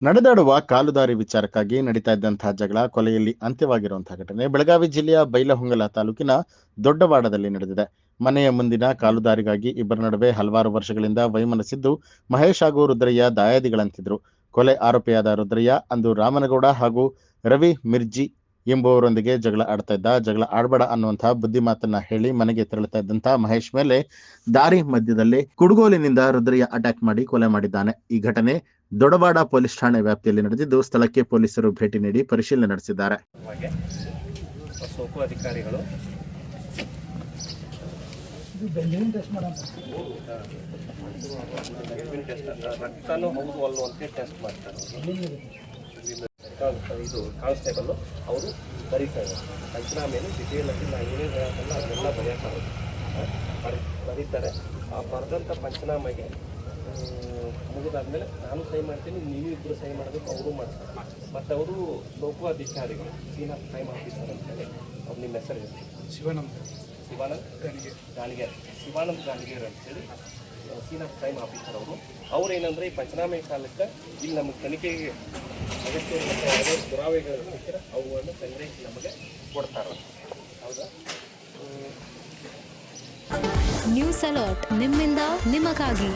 ನಡೆದಾಡುವ ಕಾಲುದಾರಿ ವಿಚಾರಕ್ಕಾಗಿ ನಡೀತಾ ಇದ್ದಂತಹ ಜಗಳ ಕೊಲೆಯಲ್ಲಿ ಅಂತ್ಯವಾಗಿರುವಂತಹ ಘಟನೆ ಬೆಳಗಾವಿ ಜಿಲ್ಲೆಯ ಬೈಲಹೊಂಗಲ ತಾಲೂಕಿನ ದೊಡ್ಡವಾಡದಲ್ಲಿ ನಡೆದಿದೆ. ಮನೆಯ ಮುಂದಿನ ಕಾಲುದಾರಿಗಾಗಿ ಇಬ್ಬರ ನಡುವೆ ಹಲವಾರು ವರ್ಷಗಳಿಂದ ವೈಮನಸ್ಸಿದ್ದು ಮಹೇಶ್ ಹಾಗೂ ರುದ್ರಯ್ಯ ದಾಯಾದಿಗಳಂತಿದ್ರು. ಕೊಲೆ ಆರೋಪಿಯಾದ ರುದ್ರಯ್ಯ ಅಂದು ರಾಮನಗೌಡ ಹಾಗೂ ರವಿ ಮಿರ್ಜಿ ಎಂಬುವರೊಂದಿಗೆ ಜಗಳ ಆಡ್ತಾ ಇದ್ದ. ಜಗಳ ಆಡಬೇಡ ಅನ್ನುವಂತಹ ಬುದ್ಧಿ ಮಾತನ್ನ ಹೇಳಿ ಮನೆಗೆ ತೆರಳುತ್ತಾ ಇದ್ದಂತಹ ಮಹೇಶ್ ಮೇಲೆ ದಾರಿ ಮಧ್ಯದಲ್ಲಿ ಕುಡುಗೋಲಿನಿಂದ ರುದ್ರಯ್ಯ ಅಟ್ಯಾಕ್ ಮಾಡಿ ಕೊಲೆ ಮಾಡಿದ್ದಾನೆ. ಈ ಘಟನೆ ದೊಡವಾಡ ಪೊಲೀಸ್ ಠಾಣೆ ವ್ಯಾಪ್ತಿಯಲ್ಲಿ ನಡೆದಿದ್ದು ಸ್ಥಳಕ್ಕೆ ಪೊಲೀಸರು ಭೇಟಿ ನೀಡಿ ಪರಿಶೀಲನೆ ನಡೆಸಿದ್ದಾರೆ. ಸೋಕು ಅಧಿಕಾರಿಗಳು ರಕ್ತನೂ ಹೌದು ಅಲ್ಲೋ ಅಂತ ಟೆಸ್ಟ್ ಮಾಡ್ತಾರೆ. ಇದು ಕಾನ್ಸ್ಟೇಬಲ್ ಅವರು ಬರೀತಾರೆ ಪಂಚನಾಮೆಯನ್ನು ಡಿಟೇಲಾಗಿ ನಾವು ಏನೇನು ಹೇಳೋದಲ್ಲ ಅದೆಲ್ಲ ಬರೀತಾರೆ. ಆ ಬರೆದಂಥ ಪಂಚನಾಮೆಗೆ ಮುಗಿದಾದ್ಮೇಲೆ ನಾನು ಸಹಿ ಮಾಡ್ತೀನಿ, ನೀವು ಇಬ್ಬರು ಸಹಿ ಮಾಡಬೇಕು, ಅವರು ಮಾಡ್ತಾರೆ. ಮತ್ತು ಅವರು ಸೋಕು ಅಧಿಕಾರಿಗಳು ಸೀನ್ ಆಫ್ ಕ್ರೈಮ್ ಆಫೀಸರ್ ಅಂತೇಳಿ ಅವ್ರು ನಿಮ್ಮ ಹೆಸರು ಶಿವಾನಂದ್ ಗಾಣಿಗೇರ್ ಅಂತೇಳಿ ಸೀನ್ ಆಫ್ ಕ್ರೈಮ್ ಆಫೀಸರ್ ಅವರು ಏನಂದರೆ ಈ ಪಂಚನಾಮೆ ಕಾಲಕ್ಕೆ ಇಲ್ಲಿ ನಮಗೆ ತನಿಖೆಗೆ ಅಗತ್ಯ ಯಾವುದೇ ಪುರಾವೆಗಳು ಸಿಕ್ಕಿದ್ರೆ ಅವುಗಳನ್ನು ಸಂಗ್ರಹಿಸಿ ನಮಗೆ ಕೊಡ್ತಾರೆ. ಹೌದಾ? ನ್ಯೂಸ್ ಅಲರ್ಟ್ ನಿಮ್ಮಿಂದ ನಿಮಗಾಗಿ.